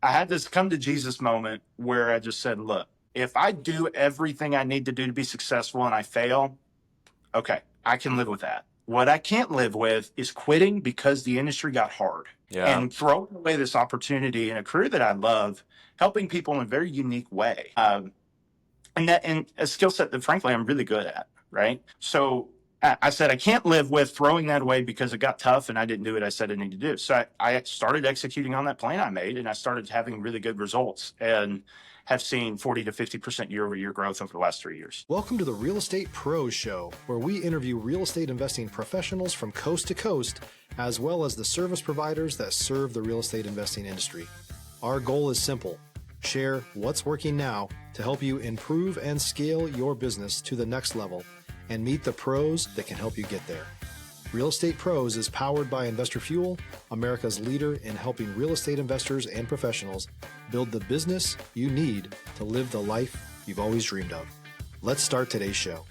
I had this come to Jesus moment where I just said, look, if I do everything I need to do to be successful and I fail, okay, I can live with that. What I can't live with is quitting because the industry got hard and throwing away this opportunity in a career that I love, helping people in a very unique way. And a skill set that frankly I'm really good at, right? So I said I can't live with throwing that away because it got tough and I didn't do what I said I needed to do. So I started executing on that plan I made, and I started having really good results and have seen 40 to 50% year over year growth over the last 3 years. Welcome to the Real Estate Pros Show, where we interview real estate investing professionals from coast to coast, as well as the service providers that serve the real estate investing industry. Our goal is simple: share what's working now to help you improve and scale your business to the next level and meet the pros that can help you get there. Real Estate Pros is powered by Investor Fuel, America's leader in helping real estate investors and professionals build the business you need to live the life you've always dreamed of. Let's start today's show.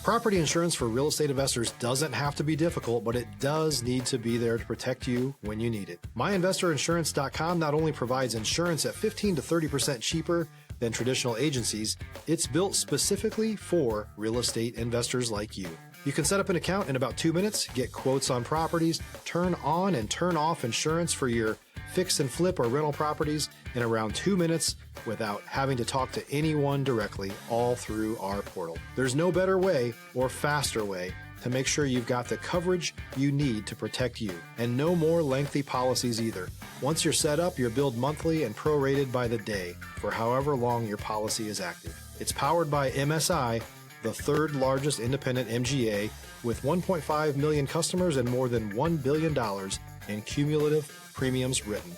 Property insurance for real estate investors doesn't have to be difficult, but it does need to be there to protect you when you need it. MyInvestorInsurance.com not only provides insurance at 15 to 30% cheaper than traditional agencies, it's built specifically for real estate investors like you. You can set up an account in about 2 minutes, get quotes on properties, turn on and turn off insurance for your fix and flip or rental properties in around 2 minutes without having to talk to anyone directly, all through our portal. There's no better way or faster way to make sure you've got the coverage you need to protect you, and no more lengthy policies either. Once you're set up, you're billed monthly and prorated by the day for however long your policy is active. It's powered by MSI, the third largest independent MGA, with 1.5 million customers and more than $1 billion in cumulative premiums written.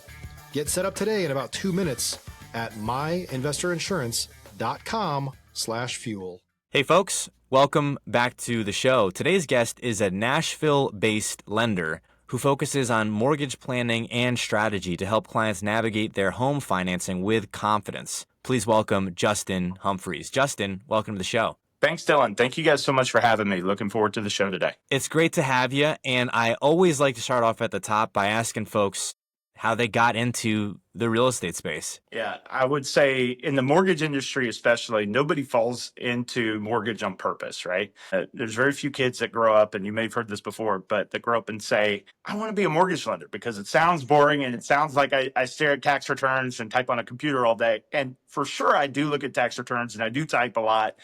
Get set up today in about 2 minutes at myinvestorinsurance.com/fuel. Hey folks, welcome back to the show. Today's guest is a Nashville-based lender who focuses on mortgage planning and strategy to help clients navigate their home financing with confidence. Please welcome Justin Humphries. Justin, welcome to the show. Thanks, Dylan. Thank you guys so much for having me. Looking forward to the show today. It's great to have you, and I always like to start off at the top by asking folks how they got into the real estate space. Yeah, I would say in the mortgage industry especially, nobody falls into mortgage on purpose, right? There's very few kids that grow up, and you may have heard this before, but that grow up and say, I want to be a mortgage lender because it sounds boring and it sounds like I stare at tax returns and type on a computer all day. And for sure, I do look at tax returns and I do type a lot.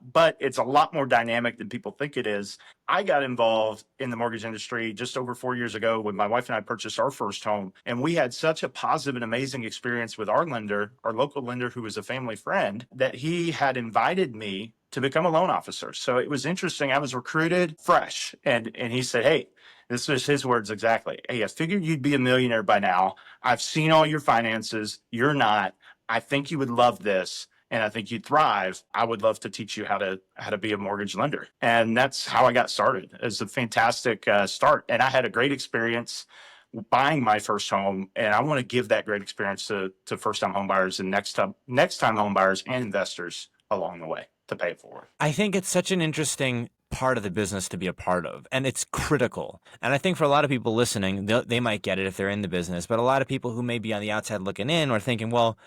But it's a lot more dynamic than people think it is. I got involved in the mortgage industry just over 4 years ago when my wife and I purchased our first home. And we had such a positive and amazing experience with our lender, our local lender, who was a family friend, that he had invited me to become a loan officer. So it was interesting. I was recruited fresh. And he said, hey, this was his words exactly. Hey, I figured you'd be a millionaire by now. I've seen all your finances. You're not. I think you would love this. And I think you'd thrive. I would love to teach you how to be a mortgage lender. And that's how I got started. It was a fantastic start. And I had a great experience buying my first home. And I want to give that great experience to first-time home buyers and next-time home buyers and investors along the way to pay it forward. I think it's such an interesting part of the business to be a part of, and it's critical. And I think for a lot of people listening, they might get it if they're in the business, but a lot of people who may be on the outside looking in are thinking, well,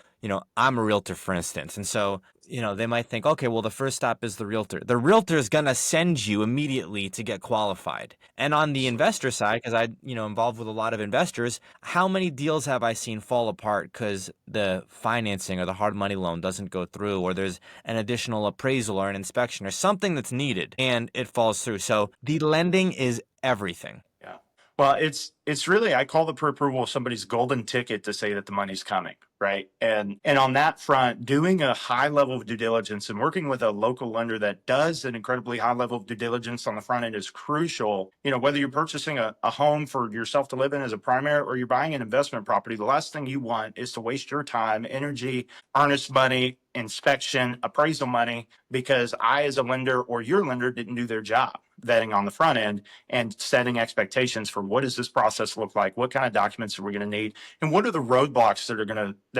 I'm a realtor, for instance. And so, they might think, okay, well, the first stop is the realtor. The realtor is going to send you immediately to get qualified. And on the investor side, because I, involved with a lot of investors, how many deals have I seen fall apart because the financing or the hard money loan doesn't go through, or there's an additional appraisal or an inspection or something that's needed and it falls through. So the lending is everything. Yeah. Well, it's really, I call the pre-approval somebody's golden ticket to say that the money's coming, right? And on that front, doing a high level of due diligence and working with a local lender that does an incredibly high level of due diligence on the front end is crucial. Whether you're purchasing a home for yourself to live in as a primary or you're buying an investment property, the last thing you want is to waste your time, energy, earnest money, inspection, appraisal money, because I, as a lender or your lender, didn't do their job vetting on the front end and setting expectations for what does this process look like? What kind of documents are we going to need? And what are the roadblocks that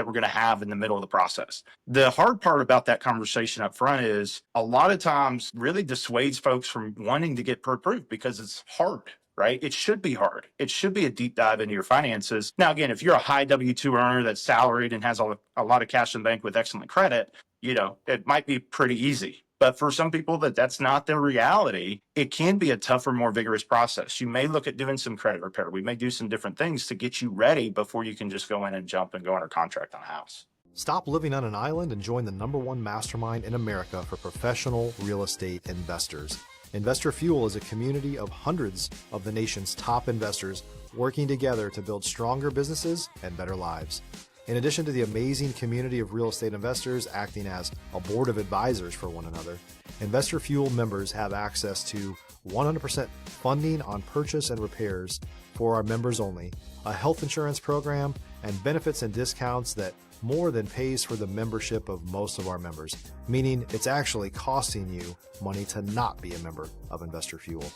we're going to have in the middle of the process? The hard part about that conversation up front is a lot of times really dissuades folks from wanting to get pre-approved because it's hard, right? It should be hard. It should be a deep dive into your finances. Now, again, if you're a high W-2 earner that's salaried and has a lot of cash in the bank with excellent credit, it might be pretty easy. But for some people that's not the reality, it can be a tougher, more vigorous process. You may look at doing some credit repair. We may do some different things to get you ready before you can just go in and jump and go under contract on a house. Stop living on an island and join the #1 mastermind in America for professional real estate investors. Investor Fuel is a community of hundreds of the nation's top investors working together to build stronger businesses and better lives. In addition to the amazing community of real estate investors acting as a board of advisors for one another, Investor Fuel members have access to 100% funding on purchase and repairs for our members only, a health insurance program, and benefits and discounts that more than pays for the membership of most of our members, meaning it's actually costing you money to not be a member of Investor Fuel.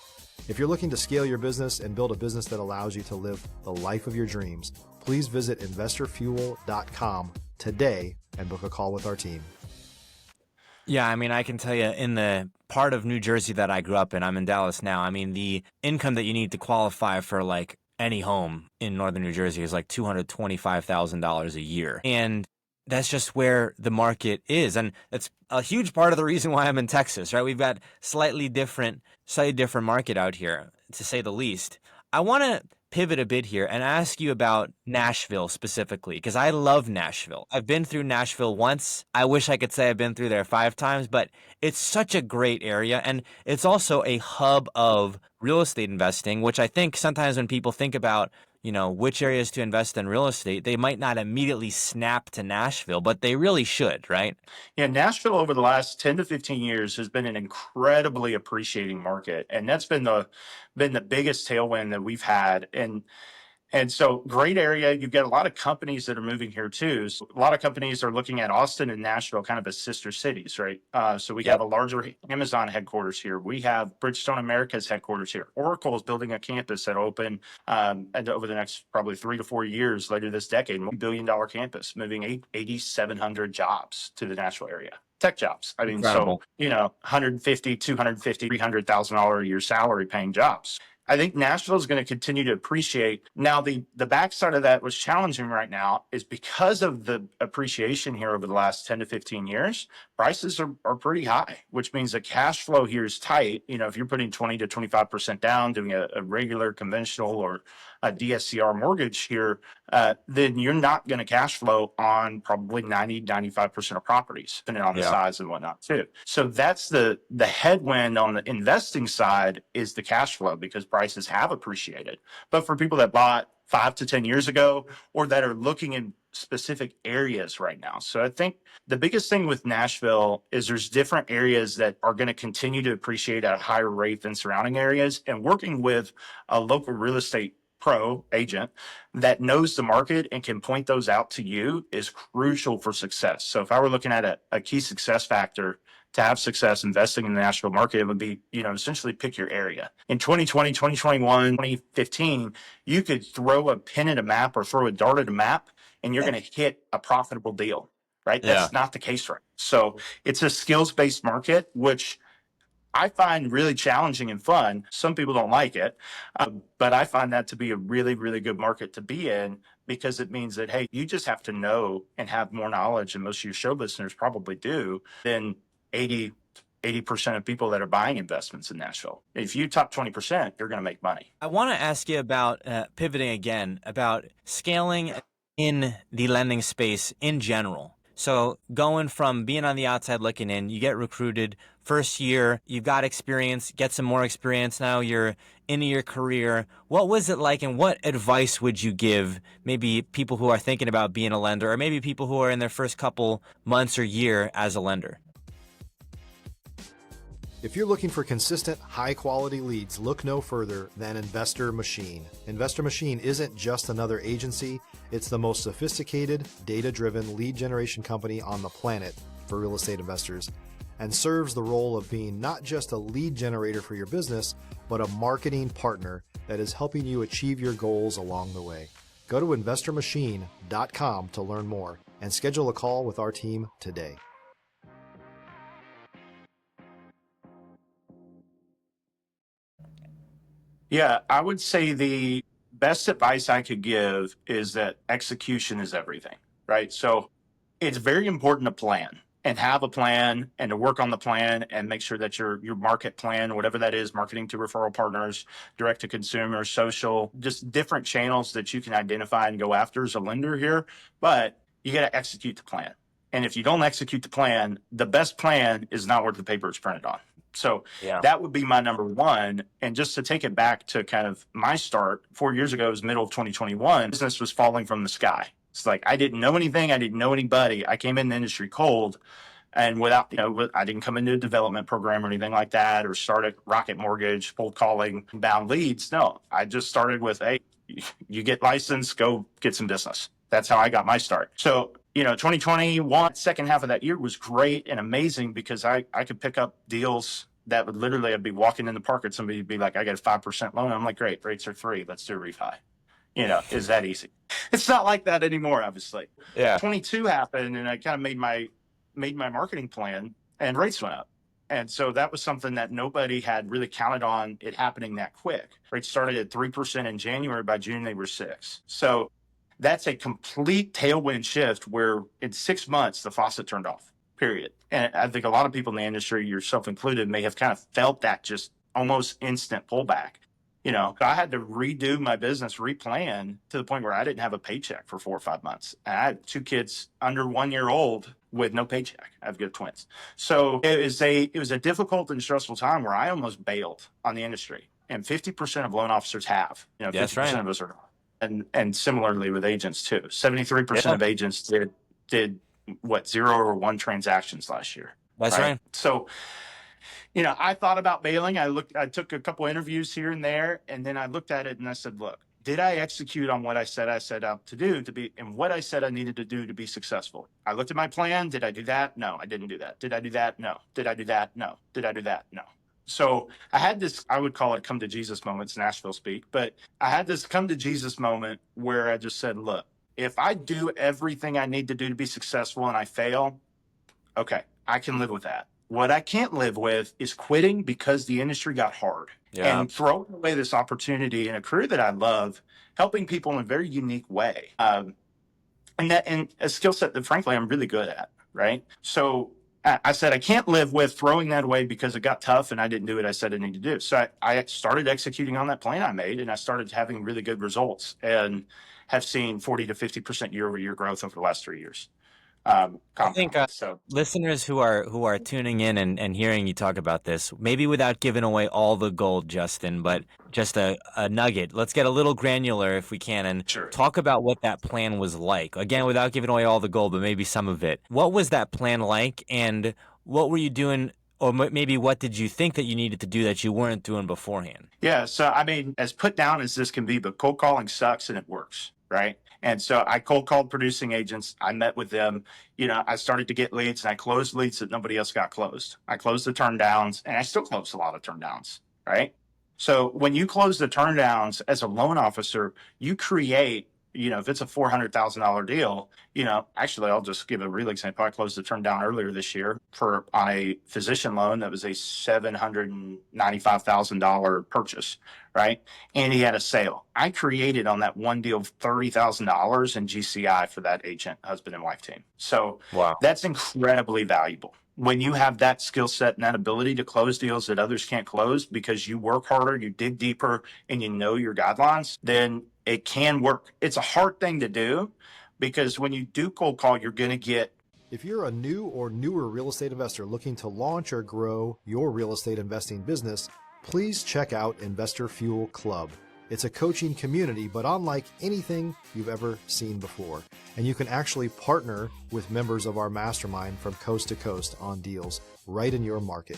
If you're looking to scale your business and build a business that allows you to live the life of your dreams, please visit investorfuel.com today and book a call with our team. Yeah, I mean, I can tell you in the part of New Jersey that I grew up in, I'm in Dallas now. I mean, the income that you need to qualify for like any home in northern New Jersey is like $225,000 a year. And that's just where the market is. And that's a huge part of the reason why I'm in Texas, right? We've got slightly different market out here, to say the least. I want to pivot a bit here and ask you about Nashville specifically, because I love Nashville. I've been through Nashville once. I wish I could say I've been through there 5 times, but it's such a great area. And it's also a hub of real estate investing, which I think sometimes when people think about, which areas to invest in real estate, they might not immediately snap to Nashville, but they really should, right? Yeah, Nashville over the last 10 to 15 years has been an incredibly appreciating market. And that's been the biggest tailwind that we've had. And so great area. You've got a lot of companies that are moving here too. So a lot of companies are looking at Austin and Nashville kind of as sister cities, right? So we have a larger Amazon headquarters here. We have Bridgestone America's headquarters here. Oracle is building a campus that will open and over the next probably 3 to 4 years later this decade, $1 billion campus, moving 8,700 jobs to the Nashville area. Tech jobs. I mean, Incredible. so, $150,000, $250,000, $300,000 a year salary paying jobs. I think Nashville is going to continue to appreciate. Now, the backside of that was challenging right now is because of the appreciation here over the last 10 to 15 years, prices are pretty high, which means the cash flow here is tight. If you're putting 20 to 25% down, doing a regular conventional or a DSCR mortgage here, then you're not going to cash flow on probably 95% of properties, depending on the size and whatnot too. So that's the headwind on the investing side is the cash flow because prices have appreciated. But for people that bought 5 to 10 years ago or that are looking in specific areas right now. So I think the biggest thing with Nashville is there's different areas that are going to continue to appreciate at a higher rate than surrounding areas, and working with a local real estate pro agent that knows the market and can point those out to you is crucial for success. So if I were looking at a key success factor to have success investing in the Nashville market, it would be, essentially pick your area. In 2020, 2021, 2015, you could throw a pin at a map or throw a dart at a map and you're going to hit a profitable deal, right? That's not the case right. So it's a skills-based market, which I find really challenging and fun. Some people don't like it, but I find that to be a really, really good market to be in because it means that, hey, you just have to know and have more knowledge, and most of your show listeners probably do, than 80% of people that are buying investments in Nashville. If you top 20%, you're going to make money. I want to ask you about pivoting again, about scaling in the lending space in general. So going from being on the outside looking in, you get recruited, first year, you've got experience, get some more experience now, you're into your career. What was it like and what advice would you give maybe people who are thinking about being a lender or maybe people who are in their first couple months or year as a lender? If you're looking for consistent, high-quality leads, look no further than Investor Machine. Investor Machine isn't just another agency. It's the most sophisticated, data-driven lead generation company on the planet for real estate investors and serves the role of being not just a lead generator for your business, but a marketing partner that is helping you achieve your goals along the way. Go to investormachine.com to learn more and schedule a call with our team today. Yeah, I would say the best advice I could give is that execution is everything, right? So it's very important to plan and have a plan and to work on the plan and make sure that your market plan, whatever that is, marketing to referral partners, direct to consumer, social, just different channels that you can identify and go after as a lender here. But you got to execute the plan. And if you don't execute the plan, the best plan is not worth the paper it's printed on. So Yeah. that would be my number one. And just to take it back to kind of my start 4 years ago, it was middle of 2021, business was falling from the sky. It's like I didn't know anything. I didn't know anybody. I came in the industry cold and without, I didn't come into a development program or anything like that or start a Rocket Mortgage, cold calling, bound leads. No, I just started with, hey, you get licensed, go get some business. That's how I got my start. So 2021, second half of that year was great and amazing because I could pick up deals that would literally, I'd be walking in the park and somebody would be like, I got a 5% loan. I'm like, great, rates are 3. Let's do a refi. Is that easy? It's not like that anymore, obviously. Yeah. 22 happened and I kind of made my marketing plan and rates went up. And so that was something that nobody had really counted on it happening that quick. Rates started at 3% in January. By June, they were 6. So that's a complete tailwind shift where in 6 months, the faucet turned off, period. And I think a lot of people in the industry, yourself included, may have kind of felt that just almost instant pullback. I had to redo my business, replan to the point where I didn't have a paycheck for 4 or 5 months. And I had 2 kids under 1 year old with no paycheck. I have good twins. So it was a difficult and stressful time where I almost bailed on the industry. And 50% of loan officers have, 50% That's right. of us are not. And similarly with agents too. 73% of agents did what, 0 or 1 transactions last year. That's right. So, I thought about bailing. I took a couple interviews here and there, and then I looked at it and I said, look, did I execute on what I said out to do and what I said I needed to do to be successful? I looked at my plan. Did I do that? No, I didn't do that. Did I do that? No. Did I do that? No. Did I do that? No. So I had this, I would call it come to Jesus moments, Nashville speak, but I had this come to Jesus moment where I just said, look, if I do everything I need to do to be successful and I fail, okay, I can live with that. What I can't live with is quitting because the industry got hard and throwing away this opportunity in a career that I love, helping people in a very unique way. And a skill set that frankly, I'm really good at. Right. So I said, I can't live with throwing that away because it got tough and I didn't do what I said I need to do. So I started executing on that plan I made and I started having really good results and have seen 40 to 50% year over year growth over the last 3 years. I think listeners who are tuning in and hearing you talk about this, maybe without giving away all the gold, Justin, but just a nugget. Let's get a little granular if we can and talk about what that plan was like. Again, without giving away all the gold, but maybe some of it. What was that plan like and what were you doing? Or maybe what did you think that you needed to do that you weren't doing beforehand? Yeah. So, I mean, as put down as this can be, but cold calling sucks and it works. Right. And so I cold called producing agents. I met with them. I started to get leads and I closed leads that nobody else got closed. I closed the turn downs and I still close a lot of turn downs. Right. So when you close the turn downs as a loan officer, you create, if it's a $400,000 deal, actually, I'll just give a real example. I closed the turn down earlier this year on a physician loan that was a $795,000 purchase, right? And he had a sale. I created on that one deal $30,000 in GCI for that agent, husband and wife team. So That's incredibly valuable. When you have that skill set and that ability to close deals that others can't close because you work harder, you dig deeper, and you know your guidelines, then it can work. It's a hard thing to do because when you do cold call, you're going to get. If you're a new or newer real estate investor looking to launch or grow your real estate investing business, please check out Investor Fuel Club. It's a coaching community, but unlike anything you've ever seen before. And you can actually partner with members of our mastermind from coast to coast on deals right in your market.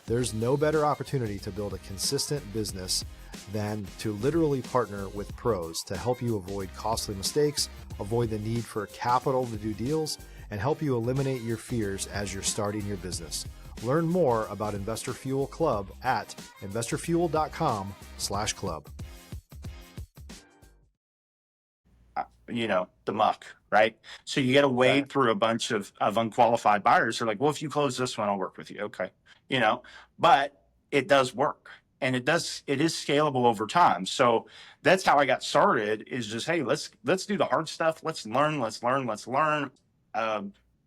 There's no better opportunity to build a consistent business than to literally partner with pros to help you avoid costly mistakes, avoid the need for capital to do deals, and help you eliminate your fears as you're starting your business. Learn more about Investor Fuel Club at investorfuel.com/club. The muck, right? So you got to wade through a bunch of unqualified buyers who are like, well, if you close this one, I'll work with you. Okay. But it does work. and it is scalable over time. So that's how I got started, is just, hey, let's do the hard stuff. Let's learn.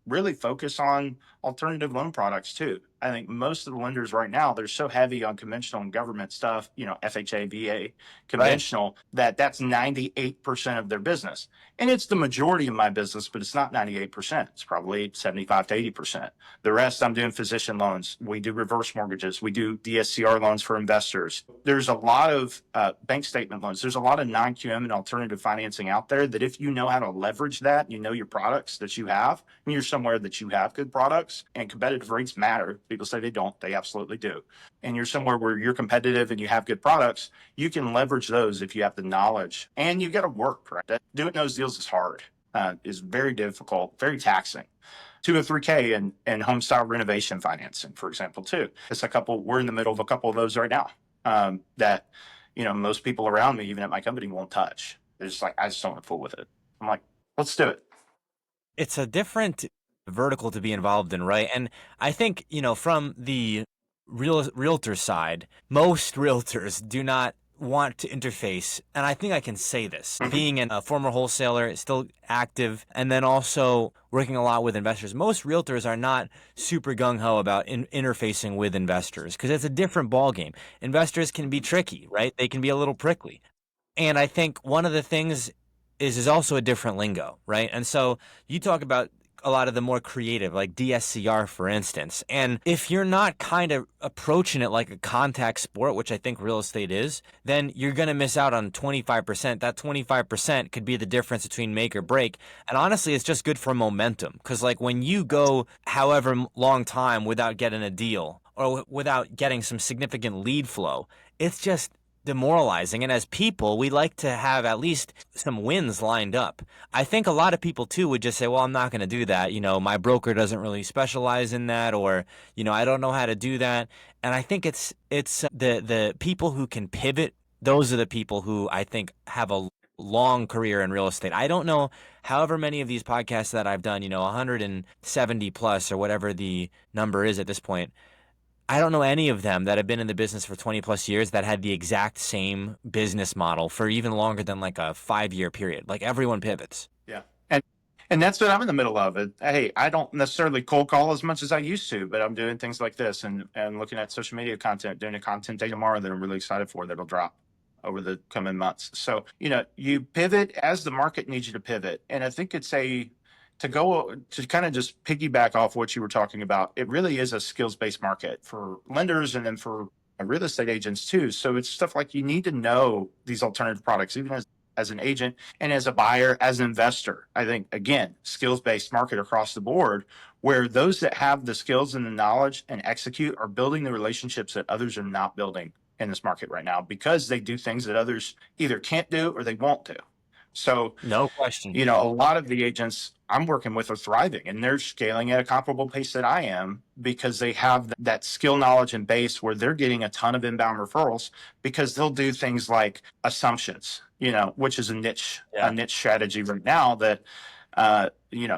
Really focus on alternative loan products too. I think most of the lenders right now, they're so heavy on conventional and government stuff, FHA, VA, conventional, that's 98% of their business. And it's the majority of my business, but it's not 98%. It's probably 75 to 80%. The rest, I'm doing physician loans. We do reverse mortgages. We do DSCR loans for investors. There's a lot of bank statement loans. There's a lot of non-QM and alternative financing out there that if you know how to leverage that, you know your products that you have, and you're somewhere that you have good products, and competitive rates matter. People say they don't. They absolutely do. And you're somewhere where you're competitive and you have good products, you can leverage those if you have the knowledge. And you got to work, right? Doing those deals is hard, is very difficult, very taxing. 203K and home style renovation financing, for example, too. We're in the middle of a couple of those right now that, most people around me, even at my company, won't touch. They're just like, I just don't want to fool with it. I'm like, let's do it. It's a different vertical to be involved in, right? And I think, from the realtor side, most realtors do not want to interface. And I think I can say this, being a former wholesaler, still active, and then also working a lot with investors. Most realtors are not super gung-ho about interfacing with investors because it's a different ballgame. Investors can be tricky, right? They can be a little prickly. And I think one of the things is also a different lingo, right? And so you talk about a lot of the more creative, like DSCR, for instance. And if you're not kind of approaching it like a contact sport, which I think real estate is, then you're going to miss out on 25%. That 25% could be the difference between make or break. And honestly, it's just good for momentum. Because like when you go however long time without getting a deal or without getting some significant lead flow, it's just demoralizing. And as people, we like to have at least some wins lined up. I think a lot of people too would just say, well, I'm not going to do that. My broker doesn't really specialize in that, or, I don't know how to do that. And I think it's the people who can pivot. Those are the people who I think have a long career in real estate. I don't know however many of these podcasts that I've done, 170 plus or whatever the number is at this point. I don't know any of them that have been in the business for 20 plus years that had the exact same business model for even longer than like a 5-year period. Like everyone pivots. Yeah. And that's what I'm in the middle of. Hey, I don't necessarily cold call as much as I used to, but I'm doing things like this and looking at social media content, doing a content day tomorrow that I'm really excited for that'll drop over the coming months. So, you pivot as the market needs you to pivot. And I think it's to kind of just piggyback off what you were talking about, it really is a skills-based market for lenders and then for real estate agents too. So it's stuff like you need to know these alternative products, even as an agent and as a buyer, as an investor. I think, again, skills-based market across the board, where those that have the skills and the knowledge and execute are building the relationships that others are not building in this market right now because they do things that others either can't do or they won't do. So, no question. A lot of the agents I'm working with are thriving and they're scaling at a comparable pace that I am because they have that skill, knowledge, and base where they're getting a ton of inbound referrals because they'll do things like assumptions, which is a niche strategy right now that,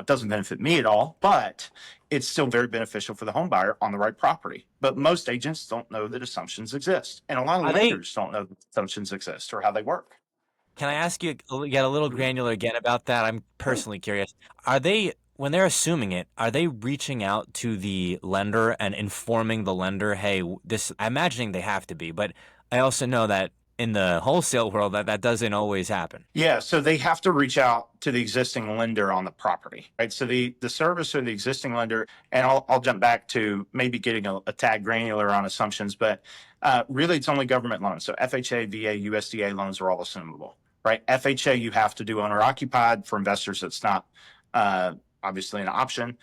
doesn't benefit me at all, but it's still very beneficial for the home buyer on the right property. But most agents don't know that assumptions exist. And a lot of lenders don't know that assumptions exist or how they work. Can I ask you get a little granular again about that? I'm personally curious. When they're assuming it, are they reaching out to the lender and informing the lender, hey, I'm imagining they have to be, but I also know that in the wholesale world that doesn't always happen. Yeah, so they have to reach out to the existing lender on the property, right? So the servicer, the existing lender, and I'll jump back to maybe getting a tad granular on assumptions, but really it's only government loans. So FHA, VA, USDA loans are all assumable. Right, FHA you have to do owner occupied. For investors, it's not obviously an option.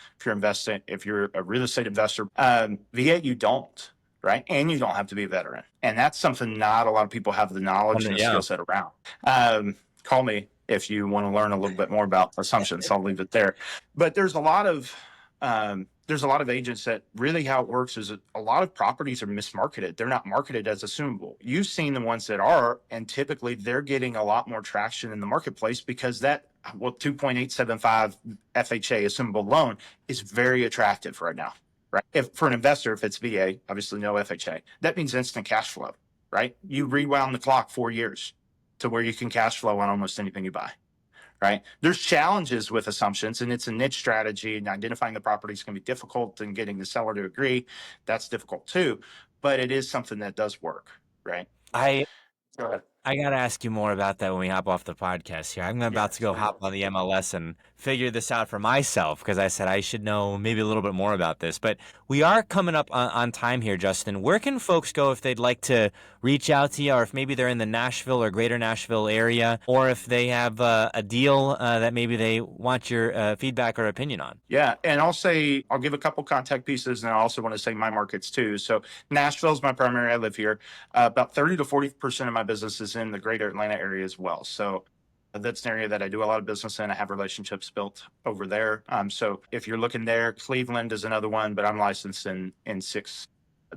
If you're a real estate investor, VA you don't, right, and you don't have to be a veteran, and that's something not a lot of people have the knowledge and the skill set around. Call me if you want to learn a little bit more about assumptions. I'll leave it there. But there's a lot of agents that really how it works is a lot of properties are mismarketed. They're not marketed as assumable. You've seen the ones that are, and typically they're getting a lot more traction in the marketplace because 2.875 FHA assumable loan is very attractive right now. Right? For an investor, if it's VA, obviously no FHA, that means instant cash flow. right? You rewound the clock 4 years to where you can cash flow on almost anything you buy, right? There's challenges with assumptions, and it's a niche strategy, and identifying the properties can be difficult, and getting the seller to agree, that's difficult too. But it is something that does work, right? I Go ahead. I gotta ask you more about that when we hop off the podcast here. I'm Yeah, about to go hop on the MLS and figure this out for myself because I said I should know maybe a little bit more about this. But we are coming up on time here, Justin. Where can folks go if they'd like to reach out to you, or if maybe they're in the Nashville or greater Nashville area, or if they have a deal that maybe they want your feedback or opinion on? yeah. And I'll give a couple contact pieces, and I also want to say my markets too. So Nashville is my primary. I live here. About 30 to 40% of my business is in the greater Atlanta area as well. So that's an area that I do a lot of business in. I have relationships built over there. So if you're looking there, Cleveland is another one, but I'm licensed in 6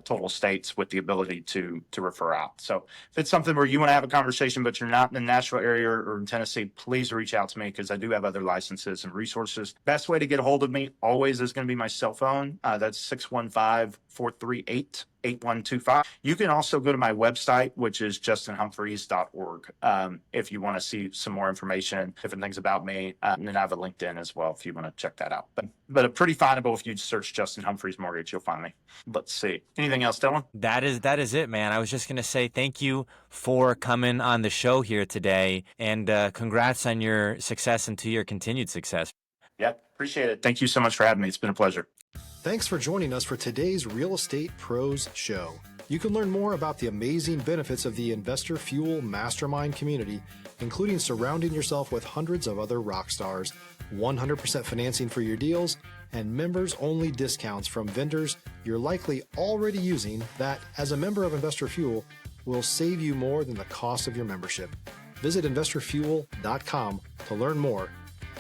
total states with the ability to refer out. So if it's something where you want to have a conversation, but you're not in the Nashville area or in Tennessee, please reach out to me because I do have other licenses and resources. Best way to get a hold of me always is going to be my cell phone. That's 615-438-8125. You can also go to my website, which is justinhumphries.org. If you want to see some more information, different things about me, and then I have a LinkedIn as well if you want to check that out. But a pretty findable if you search Justin Humphries Mortgage, you'll find me. Let's see. Anything else, Dylan? That is it, man. I was just gonna say thank you for coming on the show here today, and congrats on your success and to your continued success. Yeah, appreciate it. Thank you so much for having me. It's been a pleasure. Thanks for joining us for today's Real Estate Pros Show. You can learn more about the amazing benefits of the Investor Fuel Mastermind community, including surrounding yourself with hundreds of other rock stars, 100% financing for your deals, and members-only discounts from vendors you're likely already using that, as a member of Investor Fuel, will save you more than the cost of your membership. Visit investorfuel.com to learn more.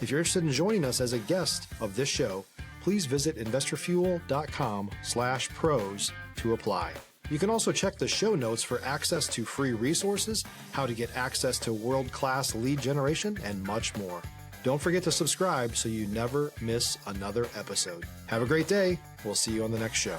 If you're interested in joining us as a guest of this show, please visit investorfuel.com/pros to apply. You can also check the show notes for access to free resources, how to get access to world-class lead generation, and much more. Don't forget to subscribe so you never miss another episode. Have a great day. We'll see you on the next show.